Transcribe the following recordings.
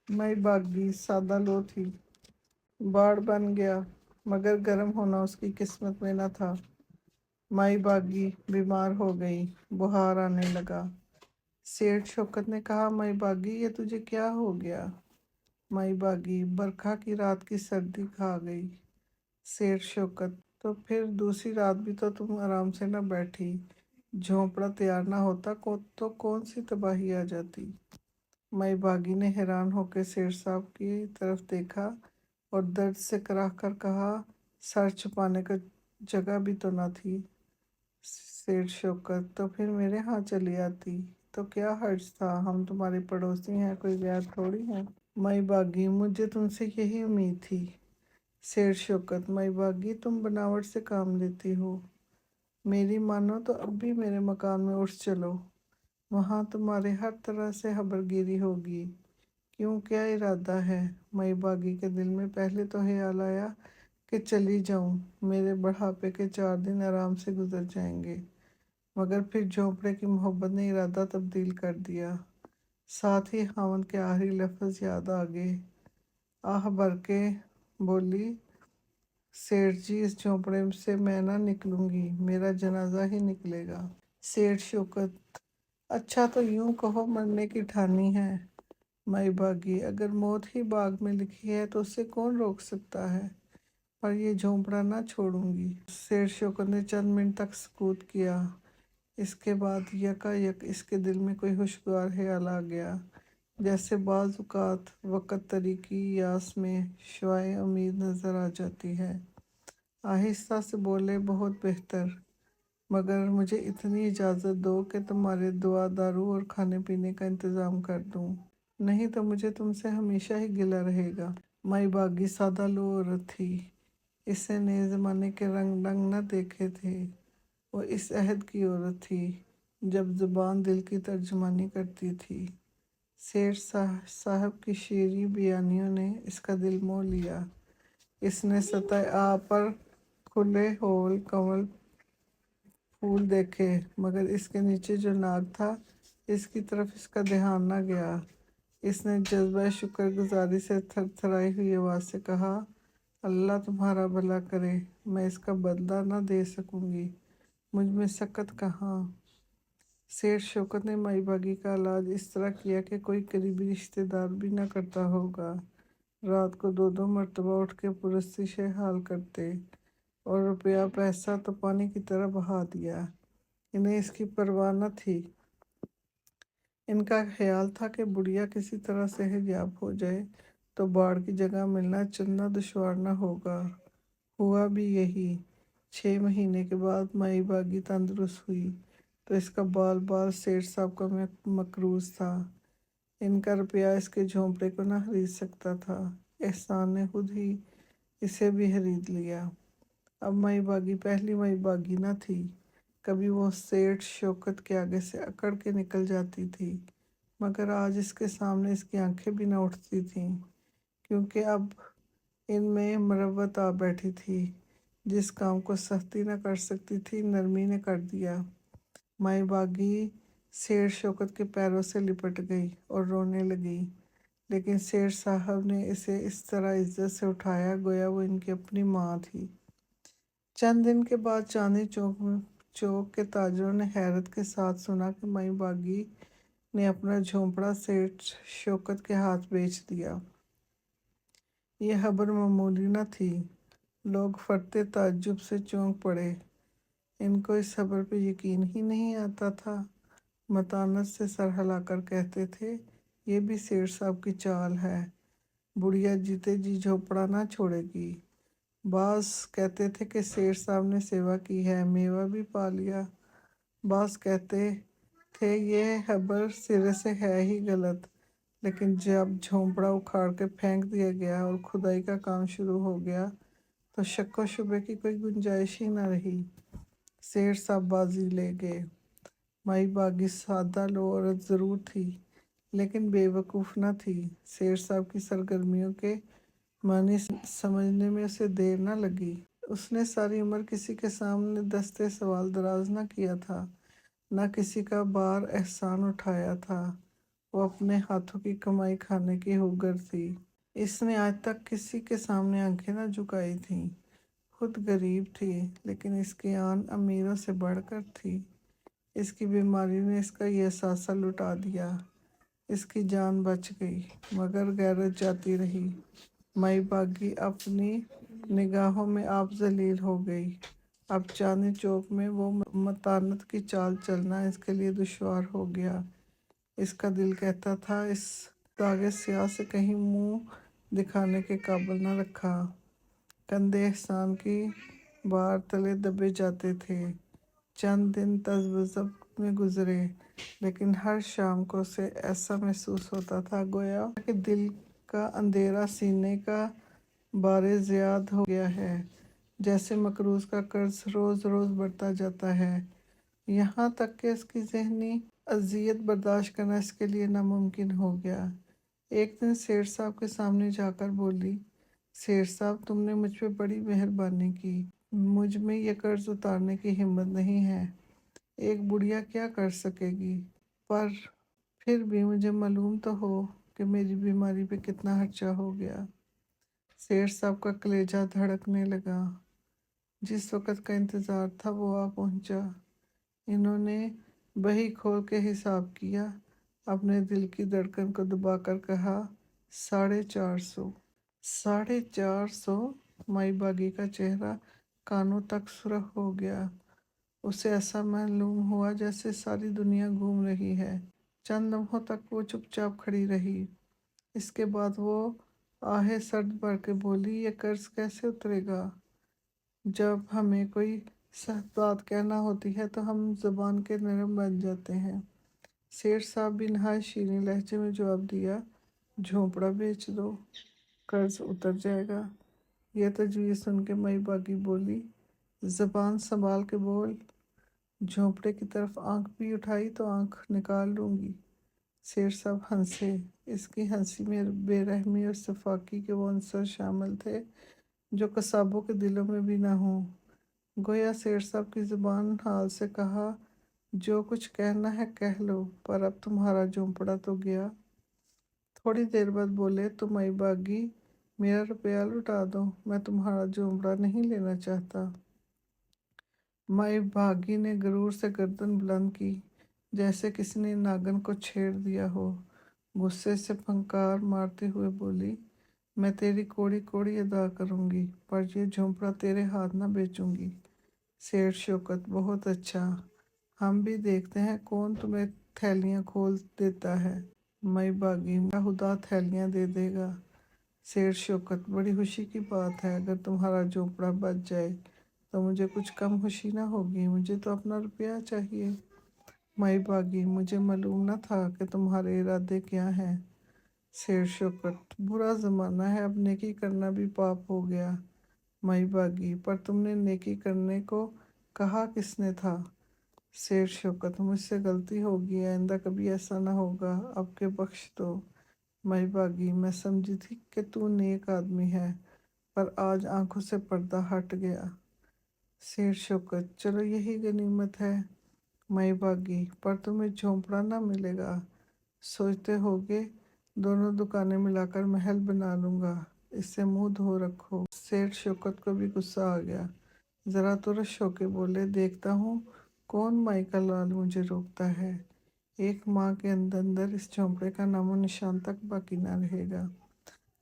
मई बागी सादा लो थी, बाढ़ बन गया, मगर गर्म होना उसकी किस्मत में न था। माई बागी बीमार हो गई, बुखार आने लगा। सेठ शौकत ने कहा, माई बागी ये तुझे क्या हो गया? माई बागी, बरखा की रात की सर्दी खा गई। सेठ शौकत, तो फिर दूसरी रात भी तो तुम आराम से न बैठी, झोंपड़ा तैयार ना होता तो कौन सी तबाही आ जाती। माई बागी ने हैरान होकर सेठ साहब की तरफ देखा और दर्द से कराह कर कहा, सर छुपाने का जगह भी तो न थी। सेठ शौकत, तो फिर मेरे यहाँ चली आती तो क्या हर्ज था, हम तुम्हारे पड़ोसी हैं, कोई गैर थोड़ी हैं। माई बागी, मुझे तुमसे यही उम्मीद थी। सेठ शौकत, माई बागी तुम बनावट से काम लेती हो, मेरी मानो तो अब भी मेरे मकान में उठ चलो, वहाँ तुम्हारे हर तरह से खबरगिरी होगी। क्यों, क्या इरादा है? मई बागी के दिल में पहले तो ख्याल आया कि चली जाऊं, मेरे बुढ़ापे के 4 दिन आराम से गुजर जाएंगे, मगर फिर झोंपड़े की मोहब्बत ने इरादा तब्दील कर दिया। साथ ही खामन के आखिरी लफ्ज याद आ गए। आह भर के बोली, सेठ जी इस झोंपड़े से मैं ना निकलूंगी, मेरा जनाजा ही निकलेगा। सेठ शौकत, अच्छा तो यूं कहो मरने की ठानी है। माई बागी, अगर मौत ही बाग में लिखी है तो उसे कौन रोक सकता है, पर ये झोंपड़ा ना छोड़ूंगी। शेर शौकत ने चंद मिनट तक सकूत किया। इसके बाद यकायक इसके दिल में कोई खुशगवार ख्याल आ गया, जैसे बाज़ औक़ात वक़्त तरीकी यास में शुआए उम्मीद नज़र आ जाती है। आहिस्ता से बोले, बहुत बेहतर, मगर मुझे इतनी इजाज़त दो कि तुम्हारे दुआ दारू और खाने पीने का इंतज़ाम कर दूँ, नहीं तो मुझे तुमसे हमेशा ही गिला रहेगा। माई बागी सादा लो औरत थी, इससे नए ज़माने के रंग ढंग न देखे थे। वो इस अहद की औरत थी जब ज़ुबान दिल की तर्जुमानी करती थी। सेठ साहब की शेरी बयानियों ने इसका दिल मोह लिया। इसने सतह आ पर खुले होल कमल फूल देखे, मगर इसके नीचे जो नाग था इसकी तरफ इसका ध्यान न गया। इसने जज्बा शुक्रगुजारी से थरथराई हुई आवाज़ से कहा, अल्लाह तुम्हारा भला करे, मैं इसका बदला न दे सकूंगी, मुझ में सकत कहाँ। सेठ शौकत ने माई बागी का इलाज इस तरह किया कि कोई करीबी रिश्तेदार भी न करता होगा। रात को 2-2 मरतबा उठ के पुरस्तिश हाल करते, और रुपया पैसा तो पानी की तरह बहा दिया। इन्हें इसकी परवाह न थी। इनका ख्याल था कि बुढ़िया किसी तरह से हिजाब हो जाए तो बाढ़ की जगह मिलना चलना दुश्वार न होगा। हुआ भी यही। 6 महीने के बाद माई बागी तंदुरुस्त हुई तो इसका बाल बाल सेठ साहब का मकरूज था। इनका रुपया इसके झोंपड़े को न खरीद सकता था। एहसान ने खुद ही इसे भी खरीद लिया। अब माई बागी पहली माई बागी न थी। कभी वो सेठ शौकत के आगे से अकड़ के निकल जाती थी, मगर आज इसके सामने इसकी आंखें भी न उठती थीं, क्योंकि अब इनमें मरवत आ बैठी थी। जिस काम को सख्ती न कर सकती थी, नरमी ने कर दिया। माई बागी शेर शौकत के पैरों से लिपट गई और रोने लगी, लेकिन शेर साहब ने इसे इस तरह इज्जत से उठाया गोया वो इनकी अपनी माँ थी। चंद दिन के बाद चांदनी चौक के ताजरों ने हैरत के साथ सुना कि माई बागी ने अपना झोंपड़ा सेठ शौकत के हाथ बेच दिया। यह खबर मामूली न थी। लोग फटते ताज्जुब से चौंक पड़े। इनको इस खबर पे यकीन ही नहीं आता था। मतानत से सर हिलाकर कहते थे, ये भी सेठ साहब की चाल है, बुढ़िया जीते जी झोपड़ा ना छोड़ेगी। बास कहते थे कि सेठ साहब ने सेवा की है, मेवा भी पा लिया। बास कहते थे ये खबर सिरे से है ही गलत। लेकिन जब झोंपड़ा उखाड़ के फेंक दिया गया और खुदाई का काम शुरू हो गया तो शक व शुबे की कोई गुंजाइश ही न रही। सेठ साहब बाजी ले गए। माई बागी सादा लो औरत ज़रूर थी, लेकिन बेवकूफ़ न थी। सेठ साहब की सरगर्मियों के मानी समझने में उसे देर न लगी। उसने सारी उम्र किसी के सामने दस्ते सवाल दराज न किया था, न किसी का बार एहसान उठाया था। वो अपने हाथों की कमाई खाने की हुगर थी। इसने आज तक किसी के सामने आंखें न झुकाई थीं। खुद गरीब थी, लेकिन इसकी आन अमीरों से बढ़कर थी। इसकी बीमारी ने इसका ये एहसास लुटा दिया। इसकी जान बच गई, मगर गैरत जाती रही। माई बागी अपनी निगाहों में आप जलील हो गई। अब चांदनी चौक में वो मतानत की चाल चलना इसके लिए दुश्वार हो गया। इसका दिल कहता था, इस दागे स्याह से कहीं मुंह दिखाने के काबिल न रखा। कंधे एहसान की बार तले दबे जाते थे। चंद दिन तज़ब्ज़ब में गुजरे, लेकिन हर शाम को उसे ऐसा महसूस होता था गोया कि दिल का अंधेरा सीने का बारे ज़्याद हो गया है। जैसे मकरूज़ का कर्ज रोज़ रोज़ बढ़ता जाता है, यहाँ तक कि इसकी ज़हनी अजियत बर्दाश्त करना इसके लिए नामुमकिन हो गया। एक दिन सेठ साहब के सामने जाकर बोली, सेठ साहब, तुमने मुझ पे बड़ी मेहरबानी की। मुझ में ये कर्ज उतारने की हिम्मत नहीं है। एक बुढ़िया क्या कर सकेगी, पर फिर भी मुझे मालूम तो हो कि मेरी बीमारी पे कितना खर्चा हो गया। सेठ साहब का कलेजा धड़कने लगा। जिस वक़्त का इंतज़ार था वो आ पहुंचा। इन्होंने बही खोल के हिसाब किया, अपने दिल की धड़कन को दबाकर कहा, 450। 450। माई बागी का चेहरा कानों तक सुर्ख हो गया। उसे ऐसा मालूम हुआ जैसे सारी दुनिया घूम रही है। चंद लम्हों तक वो चुपचाप खड़ी रही। इसके बाद वो आहे सर्द भर के बोली, ये कर्ज कैसे उतरेगा? जब हमें कोई सख्त बात कहना होती है तो हम ज़बान के नरम बन जाते हैं। सेठ साहब भी नहाय शीरीं लहजे में जवाब दिया, झोंपड़ा बेच दो, कर्ज उतर जाएगा। यह तजवीज़ सुन के मई बागी बोली, ज़बान संभाल के बोल। झोंपड़े की तरफ आंख भी उठाई तो आंख निकाल लूँगी। सेठ साहब हंसे। इसकी हंसी में बेरहमी और सफाकी के वो अंसर शामिल थे जो कसाबों के दिलों में भी ना हों। गोया सेठ साहब की ज़ुबान हाल से कहा, जो कुछ कहना है कह लो, पर अब तुम्हारा झोंपड़ा तो गया। थोड़ी देर बाद बोले, तुम आई बागी, मेरा रुपया लुटा दो, मैं तुम्हारा झोंपड़ा नहीं लेना चाहता। माई भागी ने गरूर से गर्दन बुलंद की, जैसे किसी ने नागन को छेड़ दिया हो। गुस्से से फंकार मारते हुए बोली, मैं तेरी कोड़ी कोड़ी अदा करूँगी, पर ये झोंपड़ा तेरे हाथ ना बेचूंगी। सेठ शौकत, बहुत अच्छा, हम भी देखते हैं कौन तुम्हें थैलियाँ खोल देता है। मई बागी, मेरा खुदा थैलियाँ दे देगा। सेठ शौकत, बड़ी खुशी की बात है, अगर तुम्हारा झोंपड़ा बच जाए तो मुझे कुछ कम खुशी ना होगी, मुझे तो अपना रुपया चाहिए। माई बागी, मुझे मालूम न था कि तुम्हारे इरादे क्या हैं। शेर शौकत, बुरा ज़माना है, अब नेकी करना भी पाप हो गया। माई बागी, पर तुमने नेकी करने को कहा किसने था? शेर शौकत, मुझसे गलती होगी, आइंदा कभी ऐसा ना होगा, अब के बख्श दो। माई बागी, मैं समझी थी कि तू नेक आदमी है, पर आज आंखों से पर्दा हट गया। शेर शौकत, चलो यही गनीमत है। माई बागी, पर तुम्हें झोंपड़ा ना मिलेगा। सोचते होगे दोनों दुकानें मिलाकर महल बना लूँगा, इससे मुंह धो रखो। सेठ शौकत को भी गुस्सा आ गया। ज़रा तुरश होके बोले, देखता हूँ कौन माई का लाल मुझे रोकता है। एक माह के अंदर अंदर इस झोंपड़े का नामो निशान तक बाकी ना रहेगा।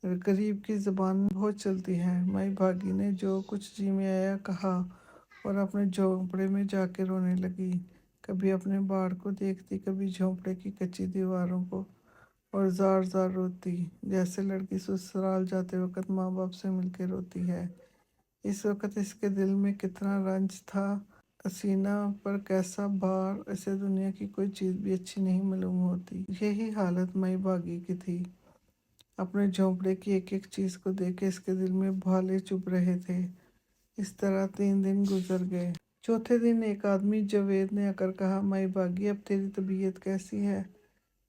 गरीब की ज़बान बहुत चलती है। माई भागी ने जो कुछ जी में आया कहा और अपने झोंपड़े में जाके रोने लगी। कभी अपने बाड़ को देखती, कभी झोंपड़े की कच्ची दीवारों को, और ज़ार ज़ार रोती, जैसे लड़की ससुराल जाते वक्त माँ बाप से मिलके रोती है। इस वक्त इसके दिल में कितना रंज था, सीना पर कैसा भार, इसे दुनिया की कोई चीज़ भी अच्छी नहीं मालूम होती। यही हालत मई बागी की थी। अपने झोंपड़े की एक एक चीज़ को देख के इसके दिल में भाले चुभ रहे थे। इस तरह 3 दिन गुजर गए। चौथे दिन एक आदमी जवेद ने आकर कहा, माई बागी, अब तेरी तबीयत कैसी है?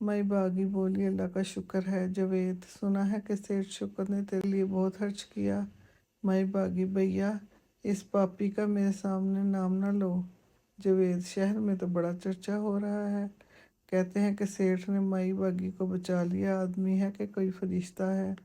माई बागी बोली, अल्लाह का शुक्र है। जवेद, सुना है कि सेठ शुक्र ने तेरे लिए बहुत खर्च किया। माई बागी, भैया इस पापी का मेरे सामने नाम ना लो। जवेद, शहर में तो बड़ा चर्चा हो रहा है कहते हैं कि सेठ ने माई बागी को बचा लिया, आदमी है कि कोई फरिश्ता है।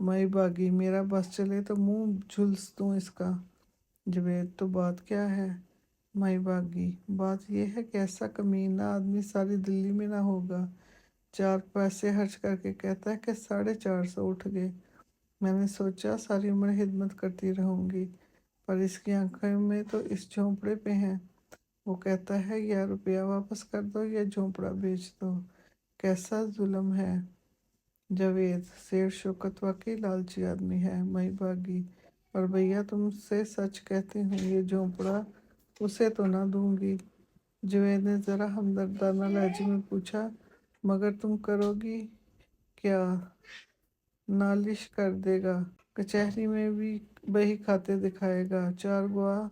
माई बागी, मेरा बस चले तो मुंह झुलस दूँ इसका। जवेद, तो बात क्या है? माई बागी, बात यह है कि ऐसा कमीना आदमी सारी दिल्ली में ना होगा। 4 पैसे खर्च करके कहता है कि 450 उठ गए। मैंने सोचा सारी उम्र खिदमत करती रहूंगी, पर इसकी आंखें में तो इस झोंपड़े पे हैं। वो कहता है या रुपया वापस कर दो या झोंपड़ा बेच दो। कैसा जुल्म है। जावेद, शेर शौकत वाकई लालची आदमी है। माई बागी, और भैया तुमसे सच कहती हूँ, ये झोंपड़ा उसे तो ना दूंगी। जावेद ने ज़रा हमदर्दाना लहजे में पूछा, मगर तुम करोगी क्या? नालिश कर देगा, कचहरी में भी बही खाते दिखाएगा, 4 गवाह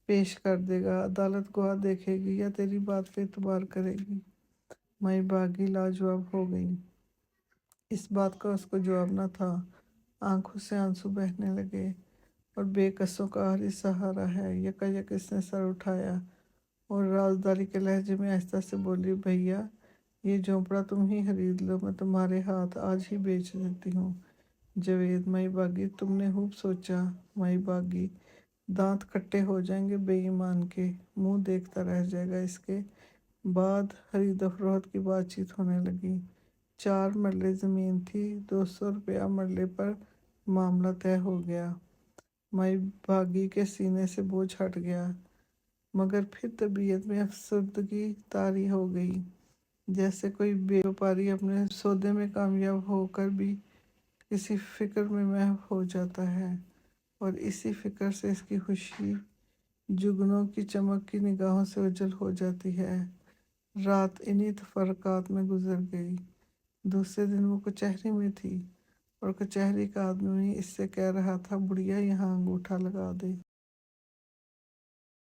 पेश कर देगा, अदालत गवाह देखेगी या तेरी बात पे एतबार करेगी। माई बागी लाजवाब हो गई। इस बात का उसको जवाब न था। आंखों से आंसू बहने लगे। और बेकसों का आखिरी सहारा है। यकायक इसने सर उठाया और राजदारी के लहजे में आहिस्ता से बोली, भैया ये झोंपड़ा तुम ही खरीद लो, मैं तुम्हारे हाथ आज ही बेच देती हूँ। जावेद, माई बागी तुमने खूब सोचा। माई बागी, दांत खट्टे हो जाएंगे बेईमान के, मुंह देखता रह जाएगा। इसके बाद खरीदो फरोख्त की बातचीत होने लगी। 4 मरले ज़मीन थी, 200 रुपया मरले पर मामला तय हो गया। माई बागी के सीने से बोझ हट गया, मगर फिर तबीयत में अफसरदगी तारी हो गई, जैसे कोई व्यापारी अपने सौदे में कामयाब होकर भी किसी फिक्र में महव हो जाता है, और इसी फिक्र से इसकी खुशी जुगनों की चमक की निगाहों से उजल हो जाती है। रात इन्हीं तफरकात में गुजर गई। दूसरे दिन वो कचहरी में थी और कचहरी का आदमी इससे कह रहा था, बुढ़िया यहाँ अंगूठा लगा दे।